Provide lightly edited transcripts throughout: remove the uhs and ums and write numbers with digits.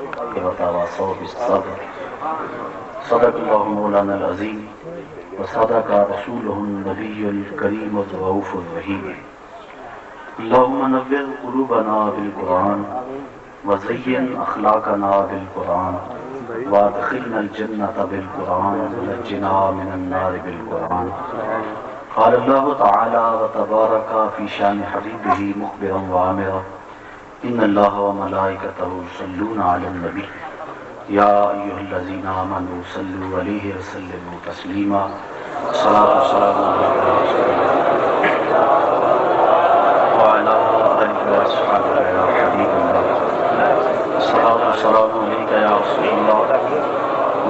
وتواصوا بالصبر صدق اللہ مولانا العظیم وصدق رسولہ النبی الکریم الرؤوف الرحیم اللہم نور قلوبنا بالقرآن وزین اخلاقنا بالقرآن وادخلنا الجنة بالقرآن ونجنا من النار بالقرآن قال اللہ تعالی وتبارک فی شان حبیبہ مخبرا وعامرا ان اللہ وملائکتہ یصلون علی النبی یا ایھا الذین آمنوا صلوا علیہ وسلموا تسلیما الصلاۃ والسلام علیک وعلی آلک واصحابک یا حبیب اللہ الصلاۃ والسلام علیک یا رسول اللہ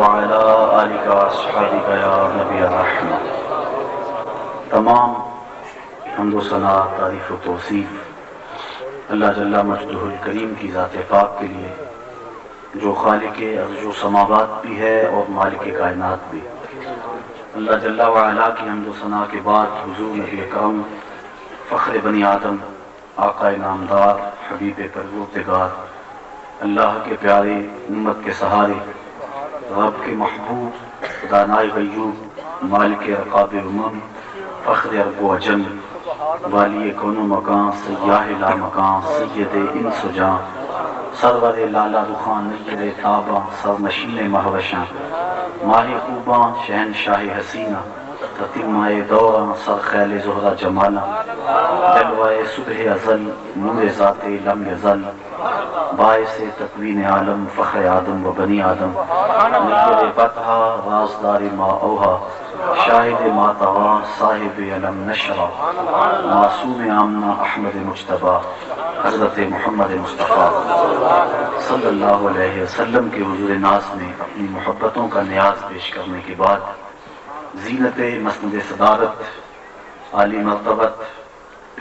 وعلی آلک واصحابک یا نبی الرحمہ۔ تمام حمد و ثنا، تعریف و توصیف اللہ جل مجدہ الکریم کی ذات پاک کے لیے جو خالق ارض و سماوات بھی ہے اور مالک کائنات بھی۔ اللہ جل وعلا کی حمد و ثنا کے بعد حضور نبی اکرم فخر بنی آدم، آقا نامدار، حبیب پروردگار، اللہ کے پیارے، امت کے سہارے، رب کے محبوب، دانائے غیوب، مالک رقاب امم، فخر عرب و عجم، والی کون و مکان، سیاہ لا مکان، سید انس و جاں، سرور لالا رخان، نیر تاباں، سرنشین مہوشاں، ماہ خوباں، شہنشاہ حسینہ، تتمہ دوراں، سر خیل زہرہ جمالاں، جلوہ صبح ازل، نور ذات لم یزل، باعث تکوین عالم، فخر آدم و بنی آدم، نیر فتحہ، رازدار ما اوہا، شاہد ما طغا، صاحب علم نشرہ، معصوم آمنہ، احمد مجتبیٰ، حضرت محمد مصطفیٰ صلی اللہ علیہ وسلم کے حضور ناز میں اپنی محبتوں کا نیاز پیش کرنے کے بعد زینت مسند صدارت، عالی مرتبت،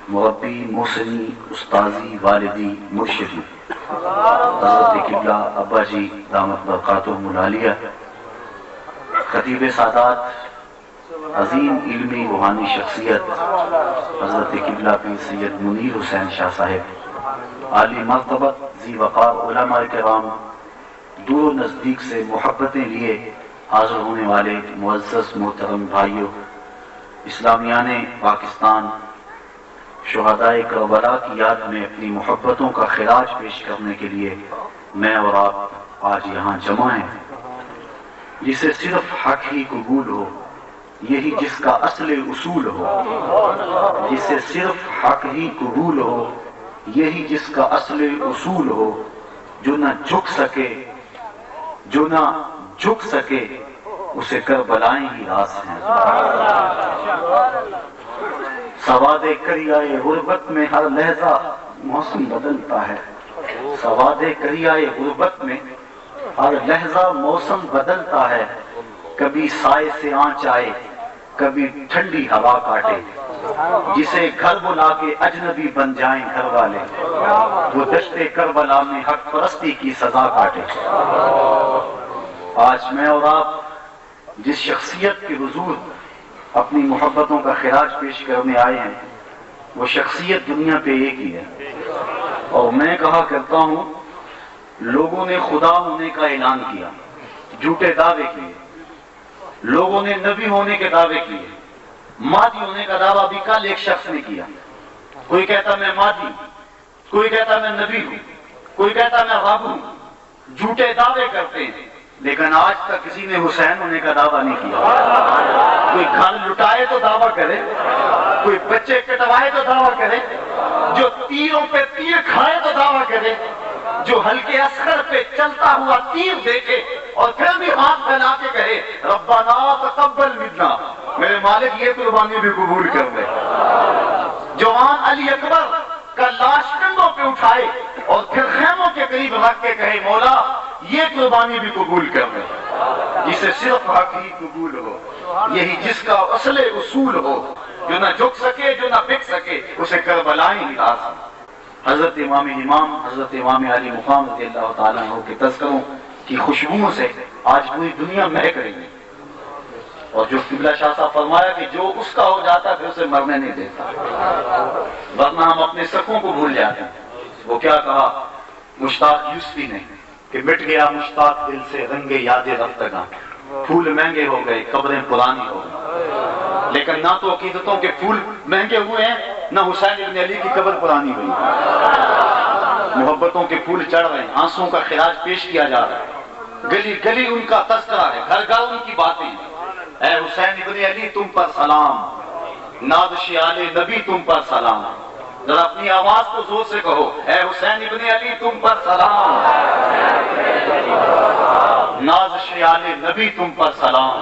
مربی، محسنی، استاذی، والدی، مرشدی حضرت قبلہ ابا جی دامت برکاتہم العالیہ، خطیب سادات، عظیم علمی روحانی شخصیت حضرت قبلہ پیر سید منیر حسین شاہ صاحب، عالی مرتبت، ذی وقار علماء کرام، دور و نزدیک سے محبتیں لیے حاضر ہونے والے معزز محترم بھائیوں، اسلامیان پاکستان، شہدائے کربلا کی یاد میں اپنی محبتوں کا خراج پیش کرنے کے لیے میں اور آپ آج یہاں جمع ہیں۔ جسے صرف حق ہی قبول ہو، یہی جس کا اصل اصول ہو، جسے صرف حق ہی قبول ہو، یہی جس کا اصل اصول ہو، جو نہ جھک سکے اسے کربلائیں ہی راس ہیں۔ سواد کریائے غربت میں ہر لحظہ موسم بدلتا ہے، سواد کریائے غربت میں ہر لحظہ موسم بدلتا ہے، کبھی سائے سے آنچ آئے، کبھی ٹھنڈی ہوا کاٹے، جسے گھر بلا کے اجنبی بن جائیں گھر والے، وہ دشت کربلا میں حق پرستی کی سزا کاٹے۔ آج میں اور آپ جس شخصیت کے حضور اپنی محبتوں کا خراج پیش کرنے آئے ہیں، وہ شخصیت دنیا پہ ایک ہی ہے، اور میں کہا کرتا ہوں لوگوں نے خدا ہونے کا اعلان کیا، جھوٹے دعوے کیے، لوگوں نے نبی ہونے کے دعوے کیے، مہدی ہونے کا دعویٰ بھی کل ایک شخص نے کیا، کوئی کہتا میں مہدی، کوئی کہتا میں نبی ہوں، کوئی کہتا میں رب ہوں، جھوٹے دعوے کرتے ہیں، لیکن آج تک کسی نے حسین ہونے کا دعویٰ نہیں کیا۔ کوئی گھر لٹائے تو دعویٰ کرے، کوئی بچے کٹوائے تو دعویٰ کرے، جو تیروں پہ تیر کھائے تو دعویٰ کرے، جو ہلکے اصغر پہ چلتا ہوا تیر دیکھے اور پھر بھی ہاتھ پھیلا کے کہے ربنا تقبل منا، میرے مالک یہ قربانی بھی قبول کر لے۔ جوان علی اکبر کا لاش کندھوں پہ اٹھائے اور پھر خیموں کے قریب رکھ کے کہے مولا یہ قربانی بھی قبول کر لے۔ جسے صرف حق ہی قبول ہو، یہی جس کا اصل اصول ہو، جو نہ جھک سکے جو نہ بک سکے اسے کربلائیں ہی راس۔ حضرت امام حضرت امام علی مقام رضی اللہ تعالیٰ عنہ کے تذکروں کی خوشبوؤں سے آج پوری دنیا مہک رہی ہے، اور جو قبلہ شاہ صاحب فرمایا کہ جو اس کا ہو جاتا پھر اسے مرنے نہیں دیتا، ورنہ ہم اپنے سکوں کو بھول جاتے ہیں۔ وہ کیا کہا مشتاق یوسفی نے، کہ مٹ گیا مشتاق دل سے رنگ یاد رفتگاں، پھول مہنگے ہو گئے قبریں پرانی ہو گئی۔ لیکن نہ تو عقیدتوں کے پھول مہنگے ہوئے ہیں، نہ حسین ابن علی کی قبر پرانی ہوئی۔ محبتوں کے پھول چڑھ رہے ہیں، آنسوں کا خراج پیش کیا جا رہا ہے، گلی گلی ان کا تذکرہ ہے، گھر گھر ان کی باتیں ہیں۔ اے حسین ابن علی تم پر سلام، نازش آل نبی تم پر سلام۔ ذرا اپنی آواز کو زور سے کہو، اے حسین ابن علی تم پر سلام، نازش آل نبی تم پر سلام،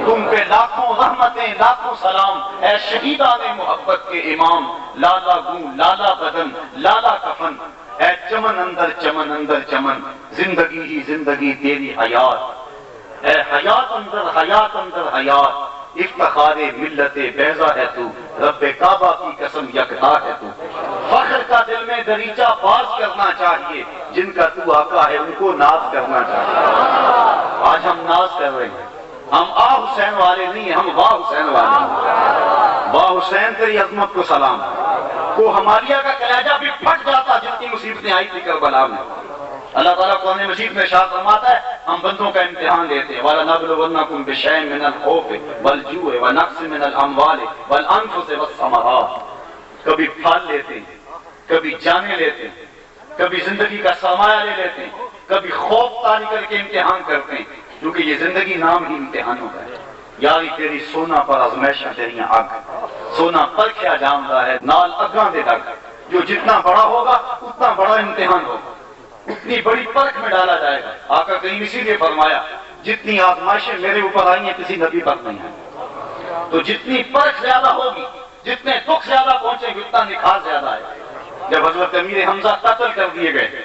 تم پہ لاکھوں رحمتیں لاکھوں سلام۔ اے شہیدان محبت کے امام، لالا گوں لالا بدن لالا کفن، اے چمن اندر چمن، زندگی ہی زندگی تیری حیات، اے حیات اندر حیات، افتخار ملت بیضا ہے تو، رب کعبہ کی قسم یکتا ہے تو۔ فخر کا دل میں دریچہ باز کرنا چاہیے، جن کا تو آقا ہے ان کو ناز کرنا چاہیے۔ آج ہم ناز کر رہے ہیں، ہم آ حسین والے نہیں ہیں، ہم واہ حسین والے ہیں۔ واہ حسین تیری عظمت کو سلام۔ کو ہمالیہ کا کلیجہ بھی پھٹ جاتا جتنی مصیبتیں آئی تھی کربلا میں۔ اللہ تعالیٰ قرآن مجید میں ارشاد فرماتا ہے ہم بندوں کا امتحان لیتے ہیں، وَلَنَبْلُوَنَّكُمْ بِشَيْءٍ مِّنَ الْخَوْفِ وَالْجُوعِ وَنَقْصٍ مِّنَ الْأَمْوَالِ وَالْأَنفُسِ وَالثَّمَرَاتِ۔ کبھی پھل لیتے ہیں، کبھی جانیں لیتے ہیں، کبھی زندگی کا سرمایہ لے لیتے ہیں، کبھی خوف طاری کر کے امتحان کرتے ہیں، کیونکہ یہ زندگی نام ہی امتحانوں کا ہے۔ یاری تیری سونا پر آزمائشاں تیریاں اگ، سونا پرکھیا جاندا ہے نال اگاں دے ڈگ۔ جو جتنا بڑا ہوگا اتنا بڑا امتحان ہوگا، اتنی بڑی پرکھ میں ڈالا جائے گا۔ آقا کریم اسی لیے فرمایا جتنی آزمائشیں میرے اوپر آئی ہیں کسی نبی پر نہیں آئی۔ تو جتنی پرکھ زیادہ ہوگی، جتنے دکھ زیادہ پہنچیں گے اتنا نکھار زیادہ ہے۔ جب حضرت امیر حمزہ قتل کر دیے گئے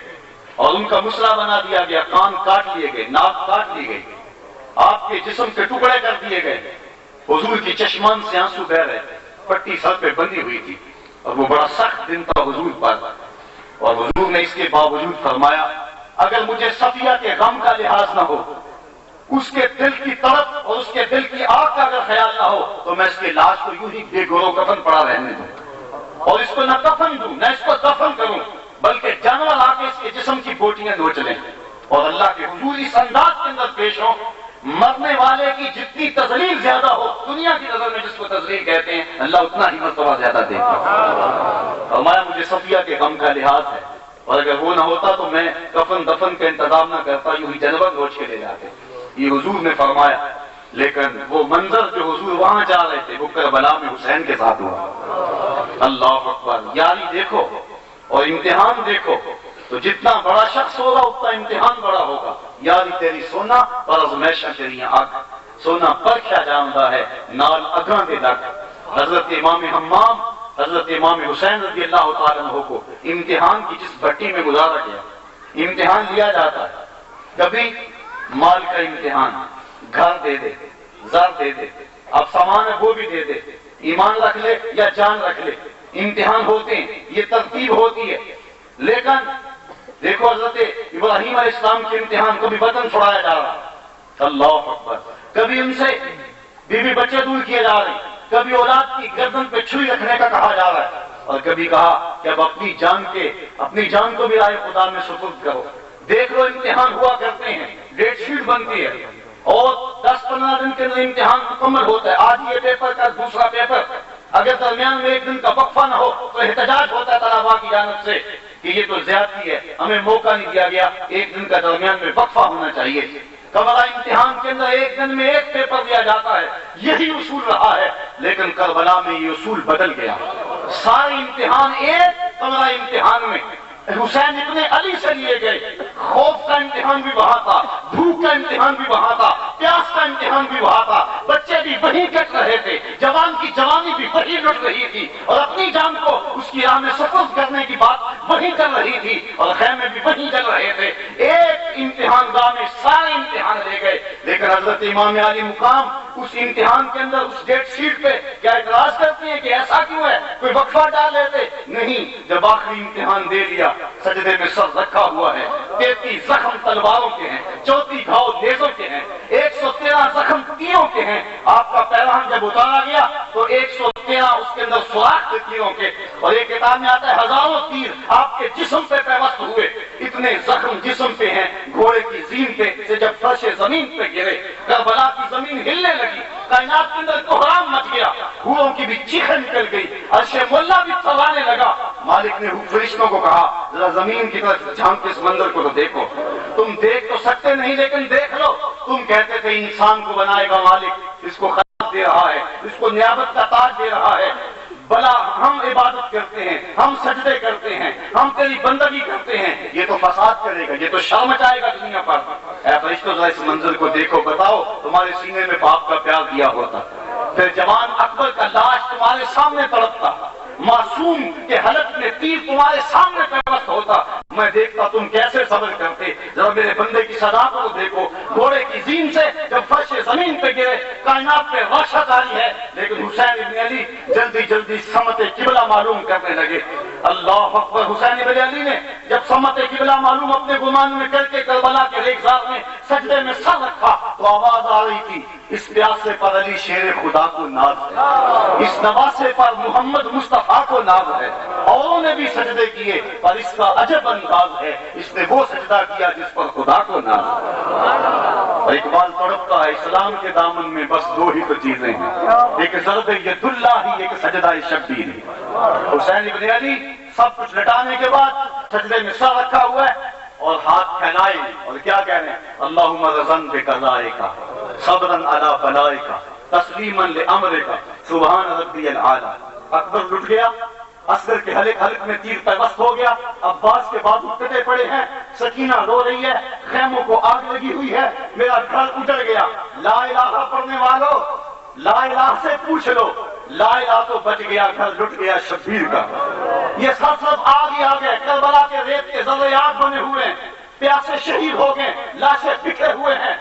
اور ان کا مسئلہ بنا دیا گیا، کان کاٹ لیے گئے، ناک کاٹ لی گئی، آپ کے جسم کے ٹکڑے کر دیے گئے، حضور کی چشمان سے آنسو بہ رہے تھے، پٹی سر پہ بندھی ہوئی تھی اور وہ بڑا سخت دن تھا حضور پر، اور حضور نے اس کے باوجود فرمایا اگر مجھے صفیہ کے غم کا لحاظ نہ ہو، اس کے دل کی تڑپ اور اس کے دل کی آگ کا اگر خیال نہ ہو تو میں اس کی لاش کو یوں ہی بے گرو کفن پڑا رہنے دوں، اور اس کو نہ کفن دوں نہ اس کو دفن کروں، بلکہ جانور آ کے اس کے جسم کی بوٹیاں نوچ لیں اور اللہ کے حضور اس انداز کے اندر پیش ہوں۔ مرنے والے کی جتنی تذلیل زیادہ ہو، دنیا کی نظر میں جس کو تذلیل کہتے ہیں، اللہ اتنا ہی مرتبہ زیادہ دیتا ہے۔ فرمایا مجھے صفیہ کے غم کا لحاظ ہے، اور اگر وہ نہ ہوتا تو میں کفن دفن کا انتظام نہ کرتا، یوں ہی جانور نوچ کے لے جاتے۔ یہ حضور نے فرمایا، لیکن وہ منظر جو حضور وہاں جا رہے تھے وہ کربلا میں حسین کے ساتھ ہوا۔ اللہ اکبر، یاری دیکھو اور امتحان دیکھو، تو جتنا بڑا شخص ہوگا اتنا امتحان بڑا ہوگا۔ یاری تیری سونا اور آزمائشاں تیریاں آگ، سونا پرکھیا جاندا ہے نال اگاں دے ڈگ۔ حضرت امام حمام حضرت امام حسین رضی اللہ تعالیٰ عنہ کو امتحان کی جس بھٹی میں گزارا گیا، امتحان لیا جاتا ہے، کبھی مال کا امتحان، گھر دے دے، زر دے دے، اب سامان ہے وہ بھی دے دے، ایمان رکھ لے یا جان رکھ لے، امتحان ہوتے ہیں، یہ ترتیب ہوتی ہے۔ لیکن دیکھو حضرت ابراہیم علیہ السلام کے امتحان، کبھی بدن چھڑایا جا رہا، اللہ اکبر، کبھی ان سے بیوی بچے دور کیے جا رہے ہیں، کبھی اولاد کی گردن پہ چھری رکھنے کا کہا جا رہا ہے، اور کبھی کہا کہ اب اپنی جان کو بھی رائے خدا میں سپرد کرو۔ دیکھ لو امتحان ہوا کرتے ہیں، ڈیٹ شیٹ بنتی ہے اور 10-15 دن کے اندر امتحان مکمل ہوتا ہے، آج یہ پیپر کا دوسرا پیپر، اگر درمیان میں ایک دن کا وقفہ نہ ہو تو احتجاج ہوتا ہے طلباء کی جانب سے کہ یہ تو زیادتی ہے، ہمیں موقع نہیں دیا گیا، ایک دن کا درمیان میں وقفہ ہونا چاہیے۔ کربلا امتحان کے اندر ایک دن میں ایک پیپر دیا جاتا ہے، یہی اصول رہا ہے، لیکن کربلا میں یہ اصول بدل گیا۔ سارے امتحان ایک کربلا امتحان میں حسین ابن علی سے لیے گئے، خوف کا امتحان بھی وہاں تھا، بھوک کا امتحان بھی وہاں تھا، پیاس کا امتحان بھی وہاں تھا، بچے بھی وہیں کٹ رہے تھے، جوان کی جوانی بھی وہیں لٹ رہی تھی، اور اپنی جان کو اس کی راہ میں سپرد کرنے کی بات وہیں کر رہی تھی، اور خیمے بھی وہیں چل رہے تھے۔ ایک امتحان گاہ میں سارے امتحان لے گئے، لیکن حضرت امام علی مقام اس امتحان کے اندر اس ڈیٹ شیٹ پہ کیا اعتراض کرتے ہیں کہ ایسا کیوں ہے، کوئی وقفہ ڈال لیتے؟ نہیں، جب آخری امتحان دے لیا، سجدے میں سر رکھا ہوا ہے، 33 زخم تلواروں کے ہیں، 34 گھاؤ نیزوں کے ہیں، 113 زخم تیروں کے ہیں، آپ کا پیراہن جب اتارا گیا تو 113 اس کے اندر سوراخ تھے تیروں کے، اور ایک کتاب میں آتا ہے ہزاروں تیر آپ کے جسم پہ پیوست ہوئے، اتنے زخم جسم پہ ہیں گھوڑے کی زین پہ سے جب فرش زمین پہ گرے، کربلا کی زمین ہلنے لگی، کائنات کے اندر کوہرام مچ گیا، ہوروں کی بھی چیخیں نکل گئی، عرش مولا بھی تھرانے لگا۔ مالک نے فرشتوں کو کہا ذرا زمین کی طرف جھانک کے اس منظر کو تو دیکھو، تم دیکھ تو سکتے نہیں لیکن دیکھ لو، تم کہتے تھے انسان کو بنائے گا مالک، اس کو خلاف دے رہا ہے، اس کو نیابت کا تاج دے رہا ہے، بلا ہم عبادت کرتے ہیں، ہم سجدے کرتے ہیں، ہم تیری بندگی کرتے ہیں، یہ تو فساد کرے گا، یہ تو شرم مچائے گا دنیا پر۔ اے فرشتوں ذرا اس منظر کو دیکھو، بتاؤ تمہارے سینے میں باپ کا پیار دیا ہوتا، پھر جوان اکبر کا لاش تمہارے سامنے تڑپتا، معصوم کے حلق میں تیر تمہارے سامنے پیوست ہوتا، میں دیکھتا تم کیسے صبر کرتے۔ ذرا میرے بندے کی سزا کو دیکھو، گھوڑے کی زین سے جب فرش زمین پہ گرے، کائنات پہ وحشت آئی ہے، لیکن حسین ابن علی جلدی جلدی سمت قبلہ معلوم کرنے لگے۔ اللہ اکبر! حسین ابن علی نے جب سمت قبلہ معلوم اپنے گمان میں کر کے کربلا کے ریگزار میں سجدے میں سر رکھا تو آواز آ رہی تھی، اس پیاسے پر علی شیر خدا کو ناز ہے، اس نواسے پر محمد مصطفیٰ کو ناز ہے، اوروں نے بھی سجدے کیے پر اس کا عجب انداز ہے، اس نے وہ سجدہ کیا جس پر خدا کو ناز ہے۔ اور اقبال تڑپتا ہے، اسلام کے دامن میں بس دو ہی تو چیزیں ہیں، ایک ضرب ید اللہ ہی، ایک سجدہ شبیر ہی۔ حسین ابن علی سب کچھ لٹانے کے بعد سجدے میں سر رکھا ہوا ہے اور ہاتھ پھیلائے اور کیا کہہ رہے ہیں؟ اللہم رضن بقضائک صبرا علی بلائک تسلیما لامرک سبحان ربی الاعلی۔ اکبر لٹ گیا، اصغر کے حلق میں تیر پیوست ہو گیا، عباس کے بازو کٹے پڑے ہیں، سکینہ رو رہی ہے، خیموں کو آگ لگی ہوئی ہے، میرا گھر اجڑ گیا۔ لا الہ پڑھنے والوں، لا الہ سے پوچھ لو، لا الہ تو بچ گیا، گھر لٹ گیا شبیر کا۔ یہ سب آگ ہی آ گئے، کربلا کے ریت کے ذرے آگ بنے ہوئے ہیں، پیاسے شہید ہو گئے، لاشیں بکھرے ہوئے ہیں،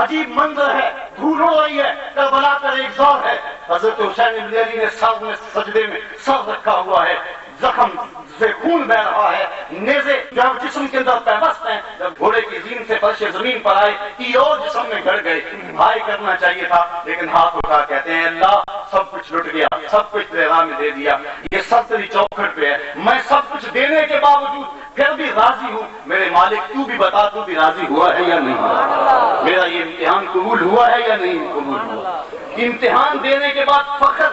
عجیب منظر ہے، دھول اڑ رہی ہے، کربلا کا ریگزار ہے۔ حضرت حسین ابن علی نے سر میں سجدے میں سر رکھا ہوا ہے، زخم سے خون بہ رہا ہے، نیزے جب جسم کے اندر پیوست ہیں، جب گھوڑے کی زین سے فرش زمین پر آئے تیر اور جسم میں گڑ گئے۔ ہائے کرنا چاہیے تھا لیکن ہاتھ اٹھا کہتے ہیں اللہ سب کچھ لٹ گیا، سب کچھ تیرے راہ میں دے دیا، یہ سب تیری چوکھٹ پہ ہے، میں سب کچھ دینے کے باوجود پھر بھی راضی ہوں، میرے مالک تو بھی بتا تو بھی راضی ہوا ہے یا نہیں ہوا، میرا یہ امتحان قبول ہوا ہے یا نہیں قبول ہوا۔ امتحان دینے کے بعد فخر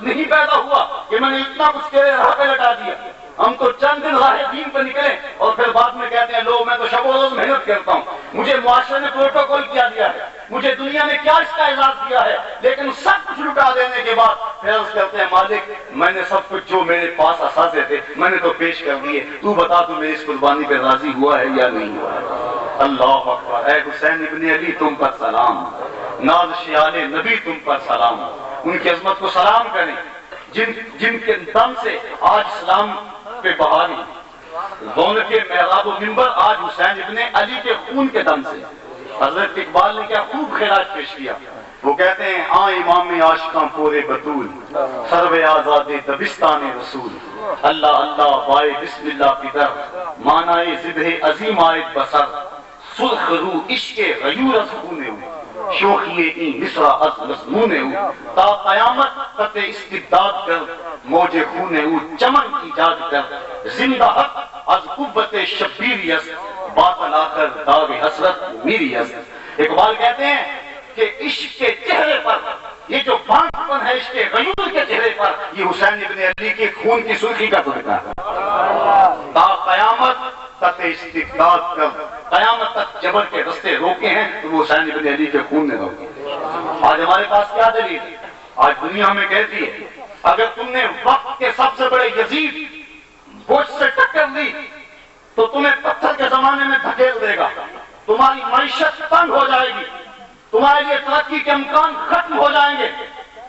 نہیں پیدا ہوا کہ میں نے اتنا کچھ تیرے راہ پہ لٹا دیا، ہم تو چند دن راہ دین پہ نکلے اور پھر بعد میں کہتے ہیں لو میں تو شب و روز محنت کرتا ہوں، مجھے معاشرے نے پروٹوکول کیا دیا ہے، مجھے دنیا نے کیا اس کا اعزاز دیا ہے، لیکن سب کچھ لٹا دینے کے بعد پھر عرض کرتے ہیں مالک میں نے سب کچھ جو میرے پاس اثاثے تھے میں نے تو پیش کر دیے، تو بتا تو میری اس قربانی پہ راضی ہوا ہے یا نہیں ہوا۔ اللہ اکبر! اے حسین ابن علی تم پر سلام، ناز شیال نبی تم پر سلام، ان کی عظمت کو سلام کریں جن کے دم سے آج اسلام پہ بہار ہے، رونق محراب و منبر آج حسین ابن علی کے خون کے دم سے۔ حضرت اقبال نے کیا خوب خراج پیش کیا، وہ کہتے ہیں آ امام عاشقاں پورے بطول سرو آزاد دبستان رسول، اللہ اللہ وائے بسم اللہ کی در مانائے ذبح عظیم آئے بسر، سرخ روح عشق غیور از خونے ہوئے شوخی این مصرع از مضمونے ہو، تا قیامت قطع استبداد کر موج خونے ہو چمن ایجاد کر، زندہ حق از قوت شبیری است باطل آخر داغ حسرت میری است۔ اقبال کہتے ہیں کہ عشق کے چہرے پر یہ جو بانگپن ہے، عشق غیور کے چہرے پر یہ حسین ابن علی کے خون کی سرخی کا صدقہ ہے۔ تا قیامت قطع استبداد کر، قیامت تک جبر کے رستے روکے ہیں تو وہ حسین ابن علی کے خون نے روکے۔ آج ہمارے پاس کیا دلیل ہے؟ آج دنیا ہمیں کہتی ہے اگر تم نے وقت کے سب سے بڑے یزید بوجھ سے ٹکر لی تو تمہیں پتھر کے زمانے میں دھکیل دے گا، تمہاری معیشت تنگ ہو جائے گی، تمہارے لیے ترقی کے امکان ختم ہو جائیں گے،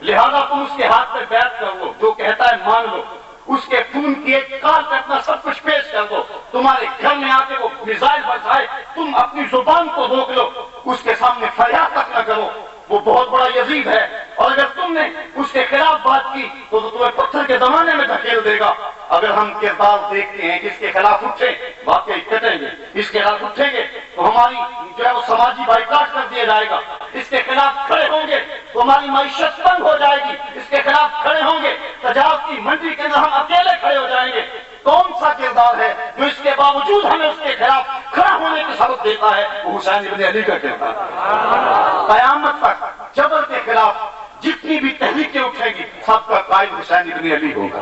لہذا تم اس کے ہاتھ پہ بیعت کر لو، جو کہتا ہے مان لو، اس کے خون کی ایک کال پہ اپنا سب کچھ پیش کر دو، تمہارے گھر میں آ کے وہ میزائل برسائے تم اپنی زبان کو روک لو، اس کے سامنے فریاد تک نہ کرو، وہ بہت بڑا یزید ہے، اور اگر تم نے اس کے خلاف بات کی تو تمہیں پتھر کے زمانے میں دھکیل دے گا۔ اگر ہم کردار دیکھتے ہیں کہ اس کے خلاف اٹھے واقعی کٹیں گے، اس کے خلاف اٹھیں گے تو ہماری جو ہے وہ سماجی بائیکاٹ کر دیا جائے گا، اس کے خلاف کھڑے ہوں گے تو ہماری معیشت تنگ ہو جائے گی، اس کے خلاف کھڑے ہوں گے تجارتی منڈی کے اندر ہم اکیلے کھڑے ہو جائیں گے۔ کون سا کردار ہے جو اس کے باوجود ہمیں اس کے خلاف وہ حسین ابن علی کا کردار۔ قیامت تک جبر کے خلاف جتنی بھی تحریکیں اٹھیں گی سب کا قائد حسین ابن علی ہوگا،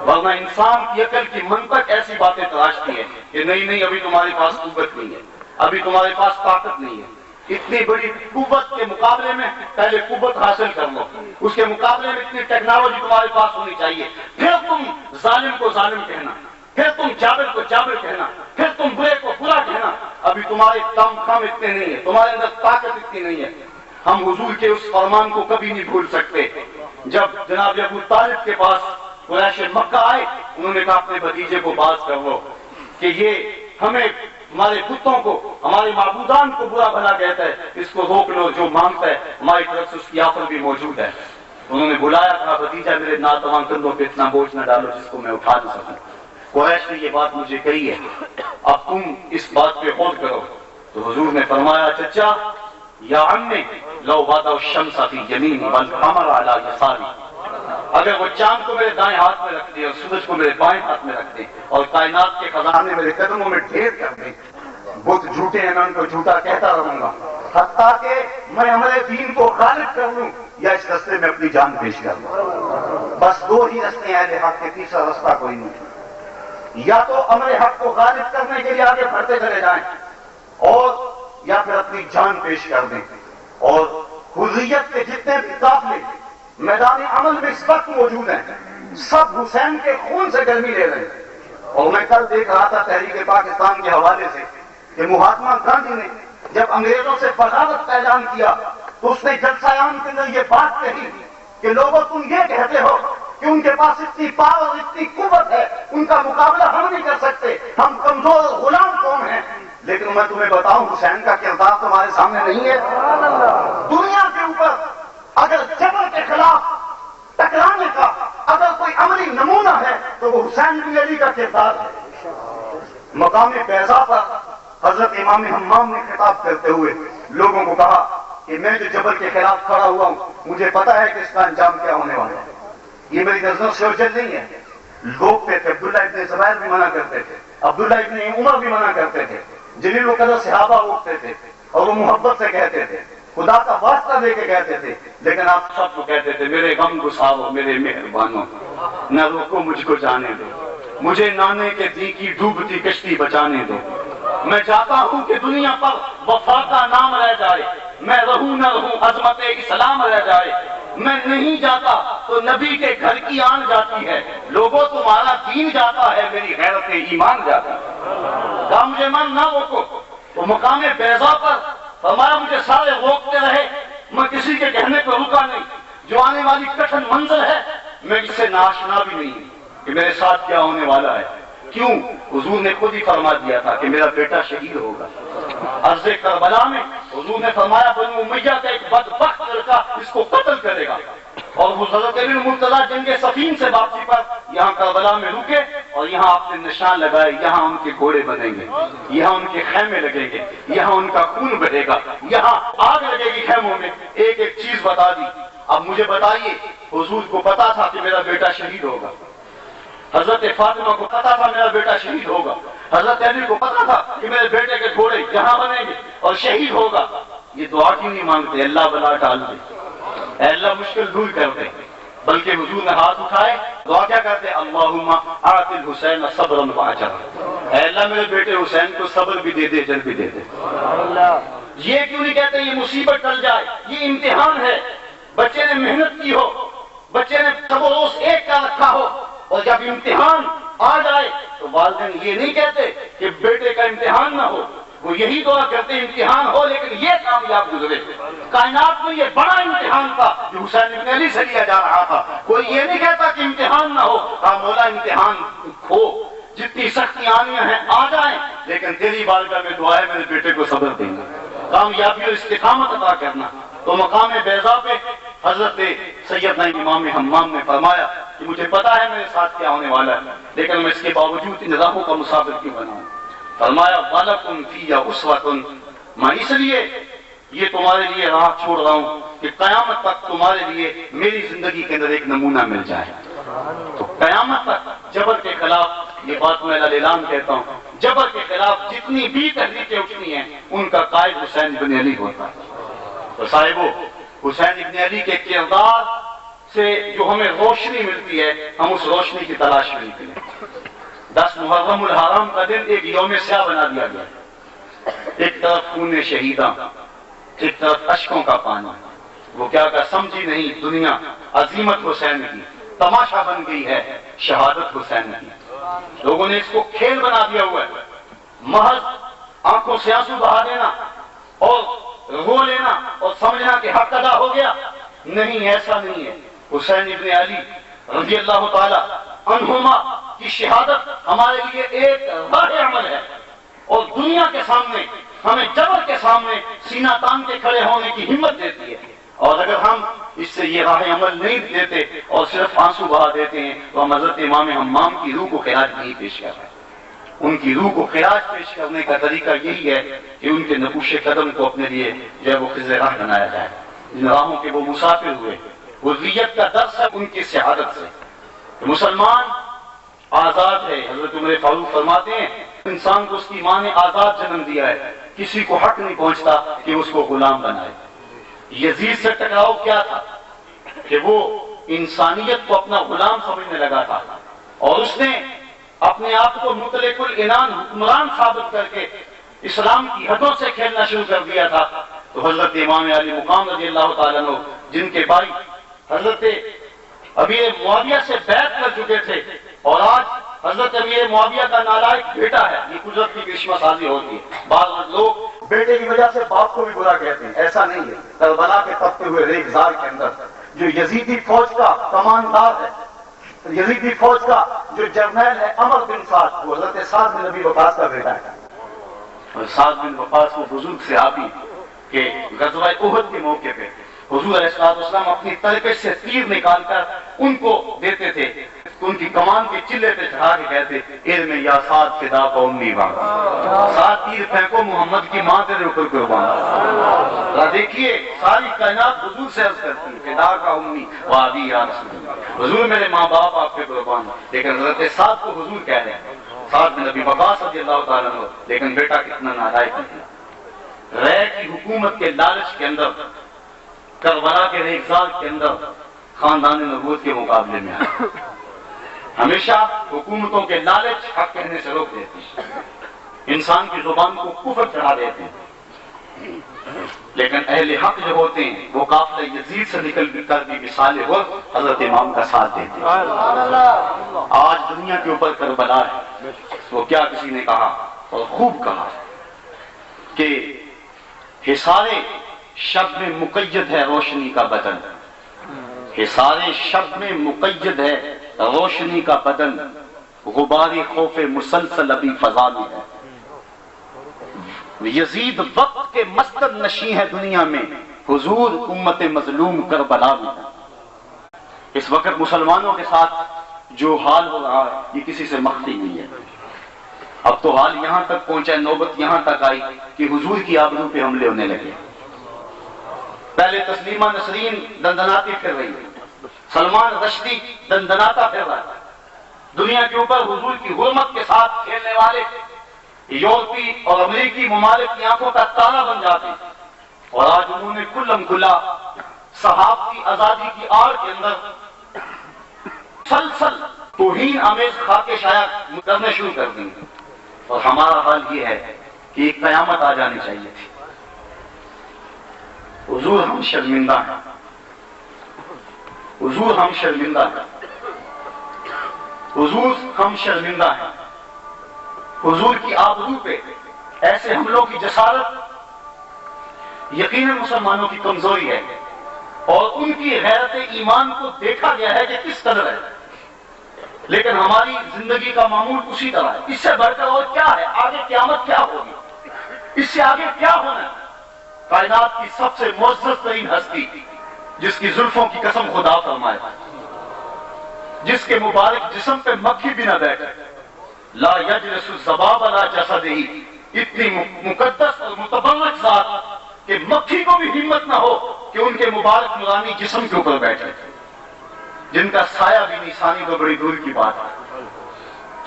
ورنہ انسان کی عقل کی منطق ایسی باتیں تراشتی ہے کہ نہیں ابھی تمہارے پاس قوت نہیں ہے، ابھی تمہارے پاس طاقت نہیں ہے، اتنی بڑی قوت کے مقابلے میں پہلے قوت حاصل کر لو، اس کے مقابلے میں اتنی ٹیکنالوجی تمہارے پاس ہونی چاہیے، پھر تم ظالم کو ظالم کہنا، پھر تم جابر کو جابر کہنا، پھر تم برے کو برا کہنا۔ ابھی تمہارے دم خم اتنے نہیں ہے، تمہارے اندر طاقت اتنی نہیں ہے۔ ہم حضور کے اس فرمان کو کبھی نہیں بھول سکتے۔ جب جناب ابو طالب کے پاس قریش مکہ آئے، انہوں نے کہا اپنے بھتیجے کو باز کر لو کہ یہ ہمیں ہمارے بتوں کو ہمارے معبودان کو برا بھلا کہتا ہے، اس کو روک لو، جو مانگتا ہے ہماری طرف سے اس کی آفر بھی موجود ہے۔ انہوں نے بلایا، کہا بھتیجا میرے ناتواں کندھوں پہ اتنا بوجھ نہ ڈالو جس کو میں اٹھا نہ سکوں۔ قریش نے یہ بات مجھے کہی ہے، اب تم اس بات پہ غور کرو۔ تو حضور نے فرمایا چچا یا عمی لو وضع الشمس فی یمینی والقمر علی یساری، اگر وہ چاند کو میرے دائیں ہاتھ میں رکھ دیں اور سورج کو میرے بائیں ہاتھ میں رکھ دیں اور کائنات کے خزانے میرے قدموں میں ڈھیر کر دیں، بت جھوٹے ہیں میں ان کو جھوٹا کہتا رہوں گا حتیٰ کہ میں ہمارے دین کو غالب کر لوں یا اس رستے میں اپنی جان پیش کر لوں۔ بس دو ہی رستے ہیں اہل حق کے، تیسرا رستہ کوئی نہیں۔ یا تو امر حق کو غالب کرنے کے لیے آگے بڑھتے چلے جائیں اور یا پھر اپنی جان پیش کر دیں۔ اور حریت کے جتنے بھی قافلے میدان عمل میں اس وقت موجود ہیں سب حسین کے خون سے گرمی لے رہے ہیں۔ اور میں کل دیکھ رہا تھا تحریک پاکستان کے حوالے سے کہ مہاتما گاندھی نے جب انگریزوں سے بغاوت کا اعلان کیا تو اس نے جلسہ عام کے اندر یہ بات کہی کہ لوگوں تم یہ کہتے ہو کہ ان کے پاس اتنی پاور اتنی قوت ہے، ان کا مقابلہ ہم نہیں کر سکتے، ہم کمزور غلام قوم ہیں، لیکن میں تمہیں بتاؤں حسین کا کردار تمہارے سامنے نہیں ہے۔ دنیا کے اوپر اگر جبر کے خلاف ٹکرانے کا اگر کوئی عملی نمونہ ہے تو وہ حسین بن علی کا کردار ہے۔ مقام بیضا پر حضرت امام حمام نے خطاب کرتے ہوئے لوگوں کو کہا کہ میں جو جبر کے خلاف کھڑا ہوا ہوں مجھے پتا ہے کہ اس کا انجام کیا ہونے والا ہے، یہ میری نظروں سے اوجھل نہیں ہے۔ لوگ کہتے تھے، عبداللہ ابن زبیر بھی منع کرتے تھے، عبداللہ ابن عمر بھی منع کرتے تھے، جلیل القدر صحابہ اٹھتے تھے اور وہ محبت سے کہتے تھے، خدا کا واسطہ دے کے کہتے تھے، لیکن آپ سب کو کہتے تھے میرے غم گسارو میرے مہربانوں، نہ روکو مجھ کو جانے دو، مجھے نانے کے دی کی ڈوبتی کشتی بچانے دو، میں چاہتا ہوں کہ دنیا پر وفا کا نام رہ جائے، میں رہوں نہ رہوں عظمت اسلام رہ جائے، میں نہیں جاتا تو نبی کے گھر کی آن جاتی ہے، لوگوں تمہارا دین جاتا ہے میری غیرت ایمان جاتا ہے، کہا مجھے من نہ روکو۔ تو مقام بیضا پر فرمایا مجھے سارے روکتے رہے، میں کسی کے کہنے پہ رکا نہیں، جو آنے والی کٹھن منظر ہے میں اس سے ناشنا بھی نہیں ہوں کہ میرے ساتھ کیا ہونے والا ہے۔ کیوں؟ حضور نے خود ہی فرما دیا تھا کہ میرا بیٹا شہید ہوگا۔ عرض کربلا میں حضور نے فرمایا بنو امیہ کا ایک بدبخت لڑکا اس کو قتل کرے گا، اور وہ حضرت ابن مرتضیٰ جنگ صفین سے واپسی پر یہاں کربلا میں رکے اور یہاں آپ نے نشان لگائے، یہاں ان کے گھوڑے بنیں گے، یہاں ان کے خیمے لگیں گے، یہاں ان کا خون بہے گا، یہاں آگ لگے گی خیموں میں۔ ایک ایک چیز بتا دی۔ اب مجھے بتائیے حضور کو پتا تھا کہ میرا بیٹا شہید ہوگا، حضرت فاطمہ کو پتا تھا میرا بیٹا شہید ہوگا، حضرت علی کو پتا تھا کہ میرے بیٹے کے گھوڑے یہاں بنیں گے اور شہید ہوگا، یہ دعا کیوں نہیں مانگتے اللہ بلا ڈال دے، اے اللہ مشکل دور کر دے؟ بلکہ حضور نے ہاتھ اٹھائے دعا کیا کرتے؟ اللہم اعط الحسین صبرا واجرا، اے اللہ میرے بیٹے حسین کو صبر بھی دے دے اجر بھی دے دے۔ یہ کیوں نہیں کہتے یہ مصیبت ٹل جائے، یہ امتحان ہے، بچے نے محنت کی ہو، بچے نے سب روز ایک کا رکھا ہو، اور جب امتحان آ جائے تو والدین یہ نہیں کہتے کہ بیٹے کا امتحان نہ ہو، وہ یہی دعا کرتے امتحان ہو لیکن یہ کامیاب گزرے۔ کائنات میں یہ بڑا امتحان تھا جو حسین ابن علی سے لیا جا رہا تھا، کوئی یہ نہیں کہتا کہ امتحان نہ ہو، کہا مولا امتحان ہو، جتنی سختیاں آنی ہیں آ جائیں، لیکن تیری بارگاہ میں دعا ہے میرے بیٹے کو صبر دینا، کامیابی اور استقامت عطا کرنا۔ تو مقام بیضا پہ حضرت سیدنا امام حمام نے فرمایا کہ مجھے پتا ہے میرے ساتھ کیا ہونے والا ہے، لیکن میں اس کے باوجود ان راہوں کا مسافر کیوں بناؤں؟ فرمایا وَلَكُمْ فِيَّ أُسْوَةٌ، میں اس لیے یہ تمہارے لیے راہ چھوڑ رہا ہوں کہ قیامت تک تمہارے لیے میری زندگی کے اندر ایک نمونہ مل جائے۔ تو قیامت تک جبر کے خلاف یہ بات میں اعلان کہتا ہوں، جبر کے خلاف جتنی بھی تحریکیں اٹھتی ہیں ان کا قائد حسین بن علی ہوتا ہے۔ تو صاحبو، حسین بن علی کے کردار سے جو ہمیں روشنی ملتی ہے، ہم اس روشنی کی تلاش میں نکلیں۔ 10 محرم الحرام کا دن ایک یوم سیاہ بنا دیا گیا، ایک طرف خون شہیداں، ایک طرف اشکوں کا پانی۔ وہ کیا سمجھی نہیں دنیا عظیمت حسین کی، تماشا بن گئی ہے شہادت حسین کی۔ لوگوں نے اس کو کھیل بنا دیا ہوا ہے، محض آنکھوں سے آنسو بہا دینا اور رو لینا اور سمجھنا کہ حق ادا ہو گیا۔ نہیں، ایسا نہیں ہے۔ حسین ابن علی رضی اللہ تعالی عنہما کی شہادت ہمارے لیے ایک راہ عمل ہے، اور دنیا کے سامنے ہمیں جبر کے سامنے سینہ تان کے کھڑے ہونے کی ہمت دیتی ہے۔ اور اگر ہم اس سے یہ راہ عمل نہیں دیتے اور صرف آنسو بہا دیتے ہیں تو ہم حضرت امام حمام کی روح کو خراج نہیں پیش کر رہے۔ ان کی روح کو خراج پیش کرنے کا طریقہ یہی ہے کہ ان کے نقوش قدم کو اپنے لیے جو ہے وہ خضر راہ بنایا جائے، جن راہوں کے وہ مسافر ہوئے۔ حریت کا درس ہے ان کی شہادت سے کہ مسلمان آزاد ہے۔ حضرت عمر فاروق فرماتے ہیں انسان کو اس کی ماں نے آزاد جنم دیا ہے، کسی کو حق نہیں پہنچتا کہ اس کو غلام بنائے۔ یزید سے ٹکراؤ کیا تھا کہ وہ انسانیت کو اپنا غلام سمجھنے لگا تھا، اور اس نے اپنے آپ کو مطلق العنان حکمران ثابت کر کے اسلام کی حدوں سے کھیلنا شروع کر دیا تھا۔ تو حضرت امام علی مقام رضی اللہ تعالیٰ عنہ، جن کے بھائی حضرت امیر معاویہ سے بیعت کر چکے تھے، اور آج حضرت امیر معاویہ کا نالائق بیٹا ہے، یہ قدرت کی کرشمہ سازی ہوتی ہے۔ بعض لوگ بیٹے کی وجہ سے باپ کو بھی برا کہتے ہیں، ایسا نہیں ہے۔ کربلا کے تپتے ہوئے ریگزار کے اندر جو یزیدی فوج کا کمانڈار ہے، یزیدی فوج کا جو جرنیل ہے عمر بن سعد، وہ حضرت سعد بن نبی وقاص کا بیٹا ہے۔ اور سعد بن وقاص وہ بزرگ صحابی کہ غزوہ احد کے موقع پہ حضور علیہ السلام اپنی تلکش سے تیر نکال کر ان کو دیتے تھے، ان کی کمان کے چلے پہ چڑھا کے کہتے علم یا سعد فدا کا امی بان، سعد تیر پھینکو محمد کی ماں تیرے اوپر قربان۔ دیکھیے ساری کائنات حضور سے عرض کرتی ہے فدا کا امی وادی یا رسول اللہ، حضور میرے ماں باپ آپ کے قربان، لیکن حضرت سعد کو حضور کہہ رہے ہیں، سعد بن نبی وقاص رضی اللہ تعالیٰ عنہ۔ لیکن بیٹا کتنا نالائق نکلا، رے کی حکومت کے لالچ کے اندر، کربلا کے ریگزار کے اندر خاندان نبوت کے مقابلے میں آیا۔ ہمیشہ حکومتوں کے لالچ حق کہنے سے روک دیتے ہیں، انسان کی زبان کو کفر چڑھا دیتے ہیں، لیکن اہل حق جو ہوتے ہیں وہ قافلہ یزید سے نکل کر بھی مثال وقت حضرت امام کا ساتھ دیتے ہیں۔ آج دنیا کے اوپر کربلا ہے، وہ کیا کسی نے کہا اور خوب کہا کہ حصار شب میں مقید ہے روشنی کا بدن، حصار شب میں مقید ہے روشنی کا بدن، غبار خوف مسلسل ابھی فضا میں ہے۔ یزید وقت کے مستر نشیں ہے دنیا میں، حضور امت مظلوم کربلا میں ہے۔ اس وقت مسلمانوں کے ساتھ جو حال ہو رہا ہے یہ کسی سے مخفی نہیں ہے۔ اب تو حال یہاں تک پہنچا، نوبت یہاں تک آئی کہ حضور کی آبرو پہ حملے ہونے لگے۔ پہلے تسلیمہ نسرین دندناتی پھر رہی ہے، سلمان رشدی دندناتا پھر رہا ہے، دنیا کے اوپر حضور کی حرمت کے ساتھ کھیلنے والے یورپی اور امریکی ممالک کی آنکھوں کا تالا بن جاتے ہیں، اور آج انہوں نے کلم کلا صحابہ کی آزادی کی آڑ کے اندر سلسل توہین آمیز خاکش آیا کرنے شروع کر دی۔ اور ہمارا حال یہ ہے کہ ایک قیامت آ جانی چاہیے تھی۔ حضور ہم شرمندہ ہیں، حضور ہم شرمندہ ہیں، حضور ہم شرمندہ ہیں۔ حضور کی آبرو پہ ایسے حملوں کی جسارت یقیناً مسلمانوں کی کمزوری ہے، اور ان کی غیرت ایمان کو دیکھا گیا ہے کہ کس قدر ہے، لیکن ہماری زندگی کا معمول اسی طرح ہے۔ اس سے بڑھ کر اور کیا ہے؟ آگے قیامت کیا ہوگی؟ اس سے آگے کیا ہونا ہے؟ کائنات کی سب سے معزز ترین ہستی جس کی زلفوں کی قسم خدا فرمائے، جس کے مبارک جسم پہ مکھی بھی نہ بیٹھے، لا یجلس الذباب علی جسدہ، اتنی مقدس اور متبرک ذات کہ مکھی کو بھی ہمت نہ ہو کہ ان کے مبارک نورانی جسم کے اوپر بیٹھے، جن کا سایہ بھی نہیں ثانی تو بڑی دور کی بات ہے۔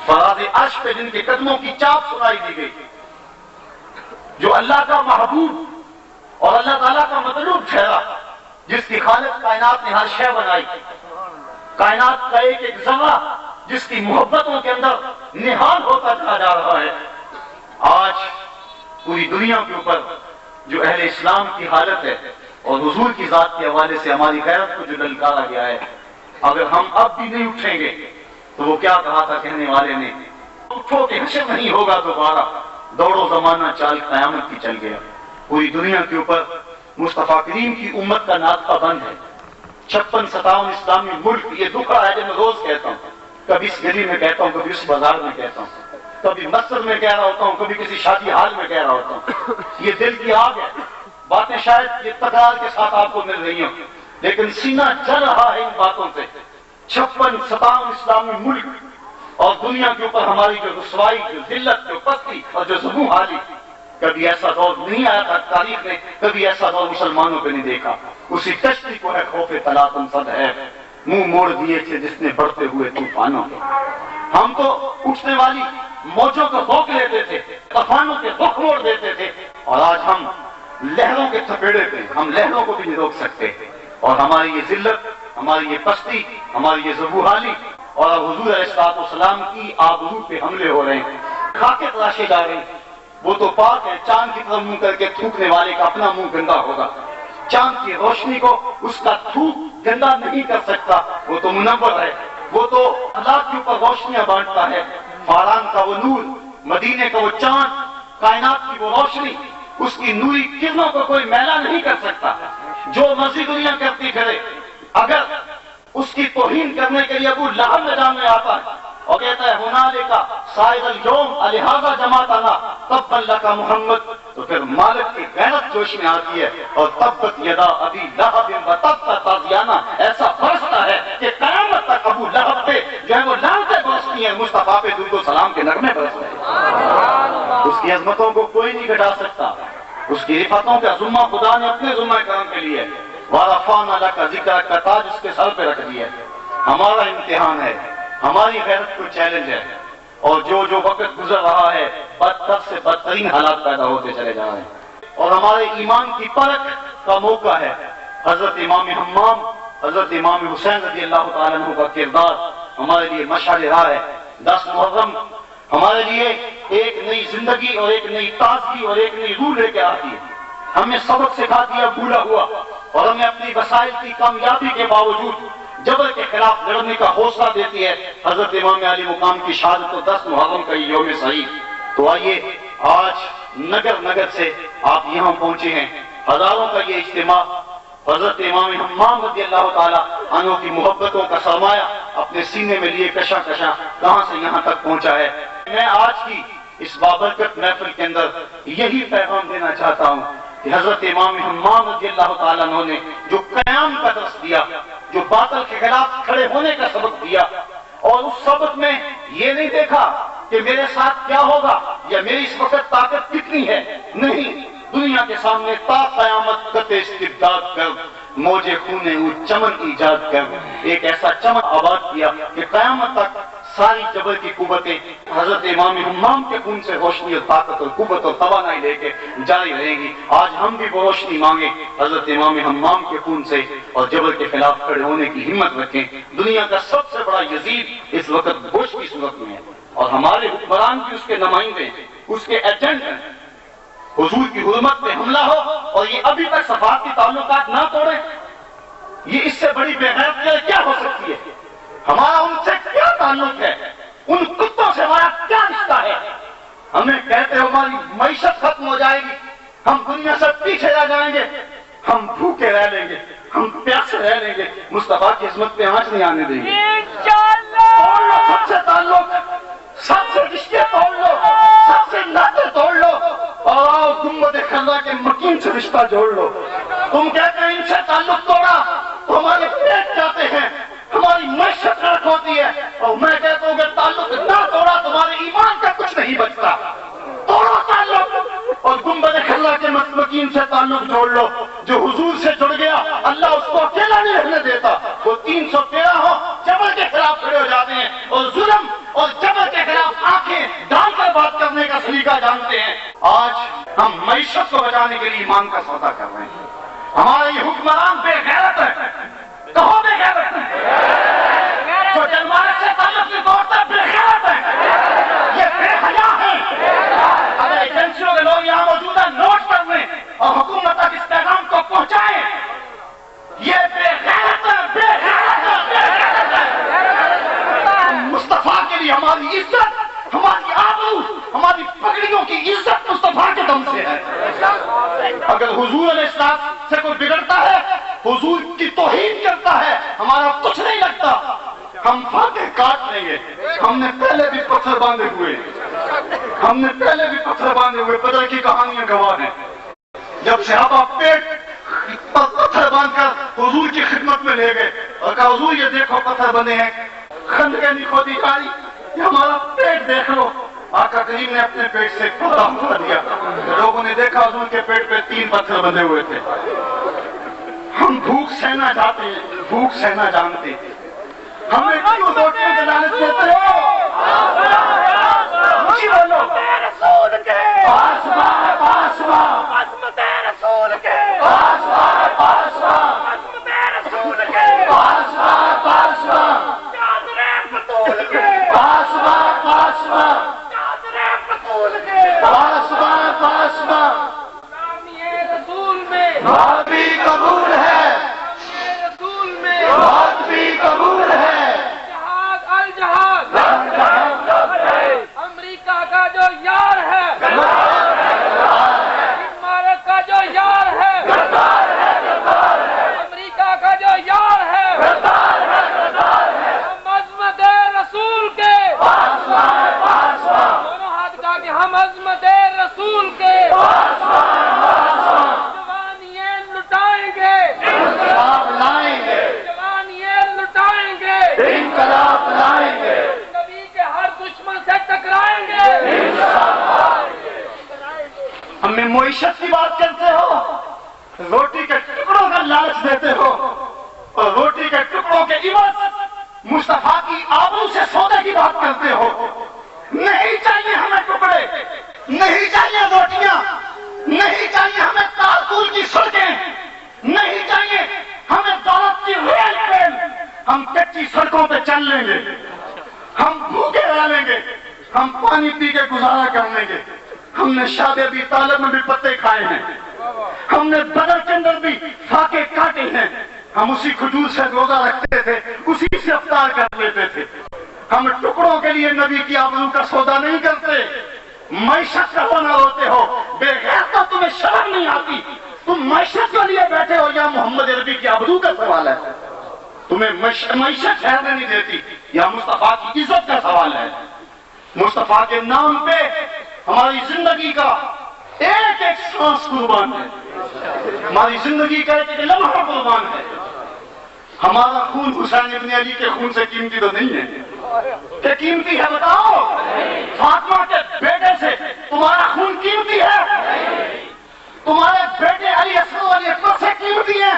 فراز عرش پہ جن کے قدموں کی چاپ سنائی دی گئی، جو اللہ کا محبوب اور اللہ تعالیٰ کا مطلوب ٹھہرا، جس کی خالق کائنات نے ہر شے بنائی، کائنات کا ایک ایک ذرہ جس کی محبتوں کے اندر نہال ہوتا چلا جا رہا ہے۔ آج پوری دنیا کے اوپر جو اہل اسلام کی حالت ہے اور حضور کی ذات کے حوالے سے ہماری غیرت کو جو للکارا گیا ہے، اگر ہم اب بھی نہیں اٹھیں گے تو وہ کیا کہا تھا کہنے والے نے، اٹھو کہ حشر نہیں ہوگا دوبارہ، دوڑو زمانہ چال قیامت کی چل گیا۔ پوری دنیا کے اوپر مصطفیٰ کریم کی امت کا ناطقہ بند ہے۔ 56-57 اسلامی ملک، یہ دکھا ہے جو میں روز کہتا ہوں، کبھی اس گلی میں کہتا ہوں، کبھی اس بازار میں کہتا ہوں، کبھی مسجد میں کہہ رہا ہوتا ہوں، کبھی کسی شادی حال میں کہہ رہا ہوتا ہوں۔ یہ دل کی آگ ہے، باتیں شاید یہ تکرار کے ساتھ آپ کو مل رہی ہوں، لیکن سینہ جل رہا ہے ان باتوں سے۔ 56-57 اسلامی ملک اور دنیا کے اوپر ہماری جو رسوائی، جو ذلت، جو پستی اور جو ذبح حالی، کبھی ایسا دور نہیں آیا تھا تاریخ نے، کبھی ایسا دور مسلمانوں پہ نہیں دیکھا۔ اسی کشتی کو ہے خوف تلاطم صد ہے، منہ موڑ دیے تھے جس نے بڑھتے ہوئے طوفانوں کے۔ ہم تو اٹھنے والی موجوں کو روک لیتے تھے، طوفانوں کے رخ موڑ دیتے تھے، اور آج ہم لہروں کے تھپیڑے پہ، ہم لہروں کو بھی نہیں روک سکتے۔ اور ہماری یہ ذلت، ہماری یہ پستی، ہماری یہ ذبح حالی اور حضور علیہ السلام کی آبرو پہ حملے ہو رہے ہیں، خاکے تراشے جا رہے ہیں۔ وہ تو پاک ہے، چاند کی طرف منہ کر کے تھوکنے والے کا اپنا منہ گندا ہوگا، چاند کی روشنی کو اس کا تھوک گندا نہیں کر سکتا، وہ تو منور ہے، وہ تو اللہ کے اوپر روشنیاں بانٹتا ہے۔ فاران کا وہ نور، مدینے کا وہ چاند، کائنات کی وہ روشنی، اس کی نوری کرنوں کو کوئی میلا نہیں کر سکتا۔ جو مرضی دنیا کرتی پھرے، اگر اس کی توہین کرنے کے لیے ابو لہب میدان میں آتا ہے اور کہتا ہے ہنالکا سائر اليوم الہذا جماعتنا تبا لک محمد، تو پھر مالک کی غیرت جوش میں آتی ہے، اور تبت یدا ابی لہب وتب تازیانہ ایسا برستا ہے کہ قیامت تک ابو لہب پہ جو ہے وہ لعنتیں برستی ہیں، مصطفیٰ پہ درود و سلام کے نغمے برستے ہیں۔ اس کی عظمتوں کو کوئی نہیں گھٹا سکتا، اس کی رفتوں کا ذمہ خدا نے اپنے ذمہ کرم کے لیے وَرَفَعْنَا لَكَ ذِكْرَكَ کا تاج اس کے سر پہ رکھ دیا۔ ہمارا امتحان ہے، ہماری غیرت کو چیلنج ہے، اور جو وقت گزر رہا ہے بدتر سے بدترین حالات پیدا ہوتے چلے جا رہے ہیں، اور ہمارے ایمان کی پرکھ کا موقع ہے۔ حضرت امام حمام، حضرت امام حسین رضی اللہ تعالیٰ عنہ کا کردار ہمارے لیے مشعل راہ ہے۔ 10 محرم ہمارے لیے ایک نئی زندگی اور ایک نئی تازگی اور ایک نئی روح لے کے آتی ہے۔ ہمیں سبق سکھا دیا بھولا ہوا، اور ہمیں اپنی وسائل کی کامیابی کے باوجود جبر کے خلاف لڑنے کا حوصلہ دیتی ہے حضرت امام علی مقام کی شہادت و 10 محرم کا یہ یوم صحیح۔ تو آئیے آج نگر نگر سے آپ یہاں پہنچے ہیں، ہزاروں کا یہ اجتماع حضرت امام حمام رضی اللہ تعالیٰ عنہ کی محبتوں کا سرمایہ اپنے سینے میں لیے کشاں کشاں کہاں سے یہاں تک پہنچا ہے۔ میں آج کی اس بابرکت محفل کے اندر یہی پیغام دینا چاہتا ہوں کہ حضرت امام حمام رضی اللہ تعالیٰ عنہ نے جو قیام کا درس دیا، جو باطل کے خلاف کھڑے ہونے کا سبق دیا، اور اس سبق میں یہ نہیں دیکھا کہ میرے ساتھ کیا ہوگا یا میری اس وقت طاقت کتنی ہے، نہیں، دنیا کے سامنے تا قیامت قط استبداد کر موجے خونے او چمن ایجاد کر ایک ایسا چمن آباد کیا کہ قیامت تک ساری جبر کی قوتیں حضرت امام حمام کے خون سے روشنی اور طاقت اور قوت اور توانائی لے کے جاری رہیں گی۔ آج ہم بھی وہ روشنی مانگیں حضرت امام حمام کے خون سے، اور جبر کے خلاف کھڑے ہونے کی ہمت رکھیں۔ دنیا کا سب سے بڑا یزید اس وقت بش کی صورت میں ہے، اور ہمارے حکمران بھی اس کے نمائندے، اس کے ایجنٹ ہیں۔ حضور کی حرمت پہ حملہ ہو اور یہ ابھی تک سفارتی تعلقات نہ توڑیں، یہ اس سے بڑی بے غیرتی کیا ہو سکتی ہے؟ ہمارا ان سے کیا تعلق ہے؟ ان کتوں سے ہمارا کیا رشتہ ہے؟ ہمیں کہتے ہو ہماری معیشت ختم ہو جائے گی، ہم دنیا سے پیچھے رہ جائیں گے، ہم بھوکے رہ لیں گے، ہم پیاسے رہ لیں گے، مصطفیٰ کی عظمت پہ آنچ نہیں آنے دیں گے۔ توڑ لو سب سے تعلق، سب سے رشتے توڑ لو، سب سے ناطے توڑ لو، اور آؤ گنبد خضرا کے مکین سے رشتہ جوڑ لو۔ تم کہتے ہیں ان سے تعلق توڑا تو ہمارے پیٹ جاتے ہیں، ہماری معیشت غرق ہوتی ہے، اور میں کہتا ہوں کہ تعلق نہ توڑا تمہارے ایمان کا کچھ نہیں بچتا۔ توڑو تعلق اور گنبد خضرا کے مکین سے تعلق جوڑ لو۔ جو حضور سے جڑ گیا اللہ اس کو اکیلا نہیں رہنے دیتا، وہ 313 ہو جبر کے خلاف کھڑے ہو جاتے ہیں، اور ظلم اور جبر کے خلاف طریقہ جانتے ہیں. آج ہم معیشت کو بچانے کے لیے ایمان کا سودا کر رہے ہیں. ہمارے یہ حکمران بے غیرت ہے. کہو بے غیرت ہے. جو جنمارے سے تعلق کی دوڑتا بے غیرت ہے. یہ بے حیا ہے. اگر ایجنسیوں کے لوگ یہاں موجود ہیں نوٹ کر لیں اور حکومت تک اس پیغام کو پہنچائیں. یہ بے غیرت ہے. بے غیرت ہے. بے غیرت ہے. مصطفیٰ کے لیے ہماری عزت، ہماری آبرو، ہماری پگڑیوں کی عزت مصطفیٰ کے دم سے ہے. اگر حضور علیہ السلام سے کوئی بگڑتا ہے، حضور کی توہین کرتا ہے، ہمارا کچھ نہیں لگتا. ہم فاتح کاٹ لیں گے. ہم نے پہلے بھی پتھر باندھے ہوئے، ہم نے پہلے بھی پتھر باندھے ہوئے. بدر کی کہانیاں گواہ ہیں. جب صحابہ پیٹ پر پتھر باندھ کر حضور کی خدمت میں لے گئے اور کہا حضور یہ دیکھو پتھر بنے ہیں، خندقیں نہیں کھودی جاری، یہ ہمارا پیٹ دیکھ لو. آقا کریم نے اپنے پیٹ سے پردہ اٹھا دیا. لوگوں نے دیکھا حضور کے پیٹ پہ 3 پتھر بندھے ہوئے تھے. ہم بھوک سہنا چاہتے ہیں، بھوک سہنا جانتے ہیں. ہمیں کیوں روٹیوں کے لالچ دیتے ہو؟ اونچی بولو. رسول کے پاسبا پاسبا عظمت رسول کے پاسبا پاسبا عظمت رسول کے پاسبا پاسبا چادر بطول کے پاسبا پاسبا چادر بطول کے پاسبا پاسبا. رسول میں بات بھی قبول ہے، رسول میں بات بھی قبول ہے. جہاد الجہاد امریکہ کا جو یار ہے، عمارت کا جو یار ہے، امریکہ کا جو یار ہے، ہم عظمت رسول کے دونوں ہاتھ کا کہ ہم عظمت رسول کے جوانیاں لٹائیں گے، انقلاب لائیں گے. جوانیاں لٹائیں گے، انقلاب لائیں گے. نبی کے ہر دشمن سے ٹکرائیں گے. ہمیں معیشت کی بات کرتے ہو، روٹی کے ٹکڑوں کا لالچ دیتے ہو اور روٹی کے ٹکڑوں کے عوض مصطفیٰ کی آبرو سے سودے کی بات کرتے ہو. نہیں چاہیے ہمیں ٹکڑے، نہیں چاہیے روٹیاں، نہیں چاہیے ہمیں تالکول کی سڑکیں، نہیں چاہیے ہمیں دولت کی ریل ٹرین. ہم کچی سڑکوں پہ چل لیں گے، ہم بھوکے رہ لیں گے، ہم پانی پی کے گزارا کر لیں گے. ہم نے شاد ابی طالب میں بھی پتے کھائے ہیں، ہم نے بدر کے اندر بھی فاقے کاٹے ہیں. ہم اسی کھجور سے روزہ رکھتے تھے، اسی سے افطار کر لیتے تھے. ہم ٹکڑوں کے لیے نبی کی آبرو کا سودا نہیں کرتے. معیشت کا بنا ہوتے ہو بے غیر تو تمہیں شرم نہیں آتی. تم معیشت کے لیے بیٹھے ہو یا محمد عربی کی آبرو کا سوال ہے؟ تمہیں معیشت ٹھہرنے نہیں دیتی یا مصطفیٰ کی عزت کا سوال ہے؟ مصطفیٰ کے نام پہ ہماری زندگی کا ایک ایک سانس قربان ہے، ہماری زندگی کا ایک ایک لمحہ قربان ہے. ہمارا خون حسین ابن علی کے خون سے قیمتی تو نہیں ہے. کہ قیمتی ہے بتاؤ؟ فاطمہ کے بیٹے سے تمہارا خون قیمتی ہے؟ تمہارے بیٹے علی اصغر علی اکبر سے قیمتی ہے؟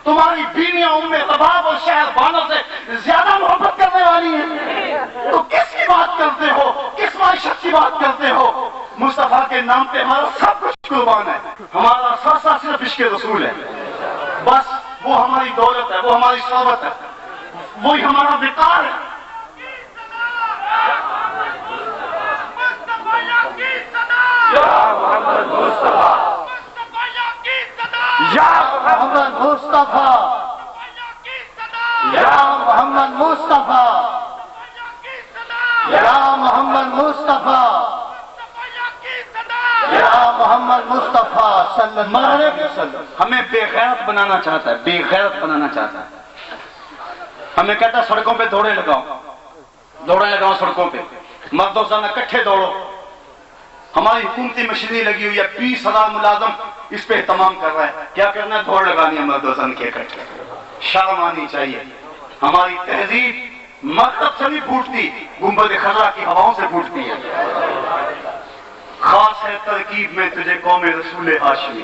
تمہاری بیویاں ام رباب اور شہر بانو سے زیادہ محبت کرنے والی ہیں؟ تو کس کی بات کرتے ہو؟ کس معیشت کی بات کرتے ہو؟ مصطفیٰ کے نام پہ ہمارا سب کچھ قربان ہے. ہمارا سرسا صرف عشق رسول ہے. بس وہ ہماری دولت ہے، وہ ہماری ثروت ہے، وہی ہمارا وقار ہے. یا محمد مصطفیٰ، یا محمد مصطفیٰ، یا محمد مصطفیٰ، یا محمد مصطفیٰ، یا محمد مصطفیٰ صلی اللہ علیہ وسلم. ہمیں بے غیرت بنانا چاہتا ہے، بے غیرت بنانا چاہتا ہے. ہمیں کہتا ہے سڑکوں پہ دوڑے لگاؤ سڑکوں پہ، مرد و زن اکٹھے دوڑو. ہماری حکومتی مشینری لگی ہوئی ہے، 20,000 ملازم اس پہ اہتمام کر رہا ہے. کیا کرنا ہے؟ دوڑ لگانی ہے مرد و زن کے اکٹھے. شرم آنی چاہیے. ہماری تہذیب مکتب سے نہیں پھوٹتی، گنبد خضرا کی ہواؤں سے پھوٹتی ہے. خاص ہے ترکیب میں تجھے قوم رسول ہاشمی،